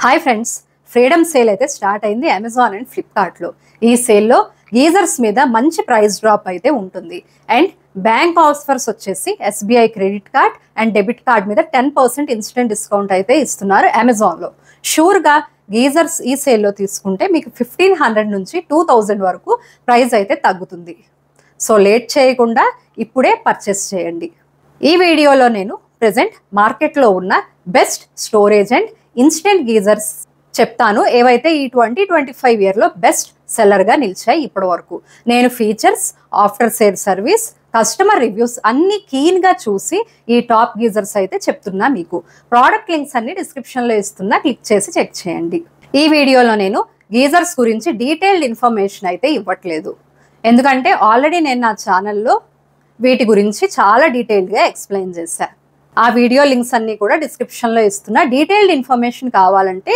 Hi friends, freedom sale అయితే start అయింది Amazon and ఫ్లిప్కార్ట్లో. ఈ సేల్లో గీజర్స్ మీద మంచి ప్రైస్ డ్రాప్ అయితే ఉంటుంది. అండ్ బ్యాంక్ ఆఫర్స్ వచ్చేసి SBI credit card and debit card మీద 10% ఇన్స్టెంట్ డిస్కౌంట్ అయితే ఇస్తున్నారు అమెజాన్లో. షూర్గా గీజర్స్ ఈ సేల్లో తీసుకుంటే మీకు 1500 నుంచి 2000 వరకు ప్రైస్ అయితే తగ్గుతుంది. సో లేట్ చేయకుండా ఇప్పుడే పర్చేస్ చేయండి. ఈ వీడియోలో నేను ప్రెజెంట్ మార్కెట్లో ఉన్న best storage and instant geysers చెప్తాను, ఏవైతే ఈ 2025 ఇయర్లో బెస్ట్ సెల్లర్గా నిలిచాయి ఇప్పటి వరకు. నేను features, after sale service, customer reviews అన్ని కీన్గా చూసి ఈ టాప్ గీజర్స్ అయితే చెప్తున్నా. మీకు ప్రోడక్ట్ లింక్స్ అన్ని డిస్క్రిప్షన్లో ఇస్తున్నా, క్లిక్ చేసి చెక్ చేయండి. ఈ వీడియోలో నేను గీజర్స్ గురించి డీటెయిల్డ్ ఇన్ఫర్మేషన్ అయితే ఇవ్వట్లేదు, ఎందుకంటే ఆల్రెడీ నేను నా ఛానల్లో వీటి గురించి చాలా డీటెయిల్డ్గా ఎక్స్ప్లెయిన్ చేశాను. ఆ వీడియో లింక్స్ అన్నీ కూడా డిస్క్రిప్షన్లో ఇస్తున్నా. డీటెయిల్డ్ ఇన్ఫర్మేషన్ కావాలంటే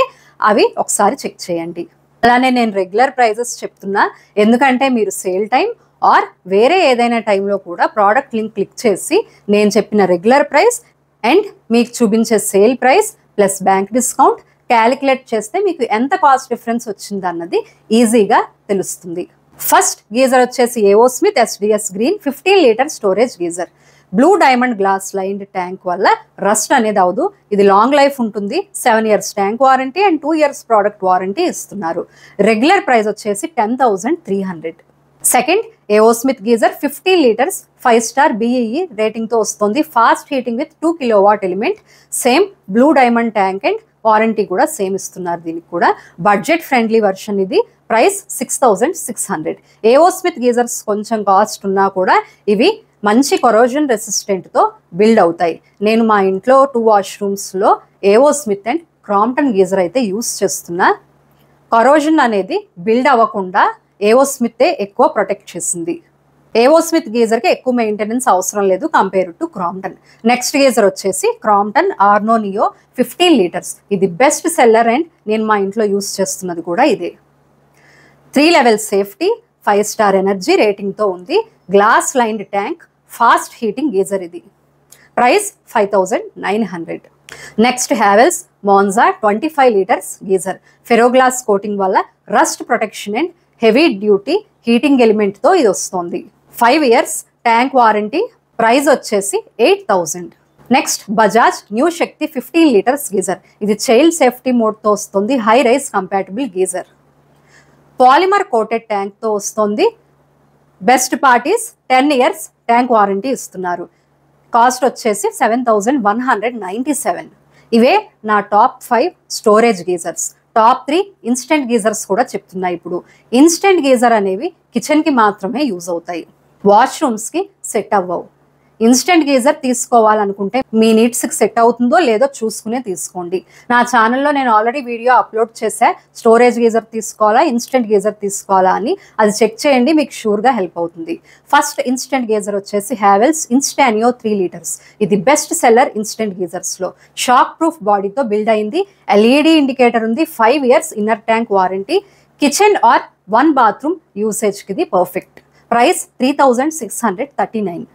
అవి ఒకసారి చెక్ చేయండి. అలానే నేను రెగ్యులర్ ప్రైజెస్ చెప్తున్నా, ఎందుకంటే మీరు సేల్ టైం ఆర్ వేరే ఏదైనా టైంలో కూడా ప్రోడక్ట్ లింక్ క్లిక్ చేసి నేను చెప్పిన రెగ్యులర్ ప్రైస్ అండ్ మీకు చూపించే sale price plus bank discount calculate చేస్తే మీకు ఎంత కాస్ట్ డిఫరెన్స్ వచ్చింది అన్నది ఈజీగా తెలుస్తుంది. ఫస్ట్ గీజర్ వచ్చేసి ఏవో Smith SDS green 15 litre storage geyser. Blue diamond glass lined tank వల్ల రస్ట్ అనేది అవదు. ఇది లాంగ్ లైఫ్ ఉంటుంది. 7 years tank warranty and 2 years product warranty ఇస్తున్నారు. రెగ్యులర్ ప్రైస్ వచ్చేసి 10,300. సెకండ్ ఏవో Smith geyser 15 litres 5 star BEE రేటింగ్తో వస్తుంది. Fast heating with 2 kilowatt element. Same blue diamond tank and warranty కూడా సేమ్ ఇస్తున్నారు. దీనికి కూడా బడ్జెట్ ఫ్రెండ్లీ వర్షన్. ఇది ప్రైస్ 6,600. ఏవో స్మిత్ గీజర్స్ కొంచెం కాస్ట్ ఉన్నా కూడా ఇవి మంచి కొరోజన్ రెసిస్టెంట్తో బిల్డ్ అవుతాయి. నేను మా ఇంట్లో 2 washrooms ఏవో స్మిత్ అండ్ క్రాంప్టన్ గీజర్ అయితే యూస్ చేస్తున్నా. కొరోజన్ అనేది బిల్డ్ అవ్వకుండా ఏవో స్మితే ఎక్కువ ప్రొటెక్ట్ చేసింది. ఏవో స్మిత్ గీజర్కి ఎక్కువ మెయింటెనెన్స్ అవసరం లేదు compare to Crompton. Next geyser వచ్చేసి క్రాంప్టన్ ఆర్నో నియో 15 లీటర్స్. ఇది బెస్ట్ సెల్లర్ అండ్ నేను మా ఇంట్లో యూస్ చేస్తున్నది కూడా ఇదే. 3 levels సేఫ్టీ, 5 star ఎనర్జీ రేటింగ్తో ఉంది. Glass lined tank, fast heating geyser. ఇది price 5,900. Next Havells Monza 25 litres geyser. Ferroglass coating వల్ల rust protection and heavy duty heating ఎలిమెంట్తో ఇది వస్తుంది. 5 years ట్యాంక్ వారంటీ. ప్రైస్ వచ్చేసి 8,000. Next Bajaj new Shakti 15 litres geyser. ఇది child safety మోడ్తో వస్తుంది. High rise compatible geyser. Polymer coated ట్యాంక్తో వస్తుంది. Best part is 10 years tank warranty ఇస్తున్నారు. కాస్ట్ వచ్చేసి 7,197. ఇవే నా top 5 storage geysers. Top 3 instant geysers కూడా చెప్తున్నా. ఇప్పుడు ఇన్స్టెంట్ గీజర్ అనేవి కిచెన్కి మాత్రమే యూజ్ అవుతాయి, వాష్రూమ్స్కి సెట్ అవ్వవు. ఇన్స్టెంట్ గీజర్ తీసుకోవాలనుకుంటే మీ నీడ్స్కి సెట్ అవుతుందో లేదో చూసుకునే తీసుకోండి. నా ఛానల్లో నేను ఆల్రెడీ వీడియో అప్లోడ్ చేశా, స్టోరేజ్ గీజర్ తీసుకోవాలా ఇన్స్టెంట్ గీజర్ తీసుకోవాలా అని. అది చెక్ చేయండి, మీకు షూర్గా హెల్ప్ అవుతుంది. ఫస్ట్ ఇన్స్టెంట్ గీజర్ వచ్చేసి హ్యావెల్స్ ఇన్స్టానియో 3 లీటర్స్. ఇది బెస్ట్ సెల్లర్ ఇన్స్టెంట్ గీజర్స్లో. షాక్ ప్రూఫ్ బాడీతో బిల్డ్ అయింది. LED ఇండికేటర్ ఉంది. 5 years inner tank warranty. Kitchen or 1 bathroom యూసేజ్కి ఇది perfect. Price 3,639.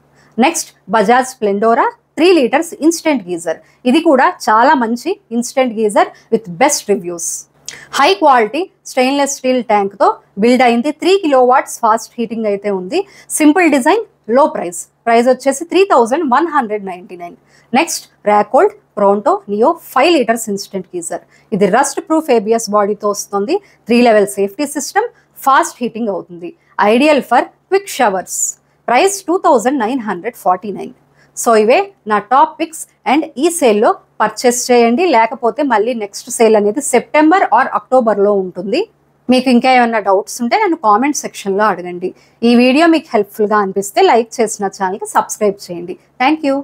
Next Bajaj Splendora 3 litres instant geyser. ఇది కూడా చాలా మంచి instant geyser with best reviews. High quality stainless steel ట్యాంక్తో బిల్డ్ అయింది. 3 kilowatt ఫాస్ట్ హీటింగ్ అయితే ఉంది. Simple design, low price. Price వచ్చేసి 3,199. Next Racold Pronto Neo 5 litres instant geyser. ఇది రస్ట్ ప్రూఫ్ ABS బాడీతో వస్తుంది. 3 level safety system, fast heating అవుతుంది. Ideal for quick showers. Price 2,949. So ఇవే నా టాప్ పిక్స్ అండ్ ఈ సేల్లో పర్చేస్ చేయండి, లేకపోతే మళ్ళీ నెక్స్ట్ సేల్ అనేది సెప్టెంబర్ ఆర్ అక్టోబర్లో ఉంటుంది. మీకు ఇంకా ఏమైనా డౌట్స్ ఉంటే నన్ను కామెంట్ సెక్షన్లో అడగండి. ఈ వీడియో మీకు హెల్ప్ఫుల్గా అనిపిస్తే లైక్ చేసిన ఛానల్కి సబ్స్క్రైబ్ చేయండి. Thank you.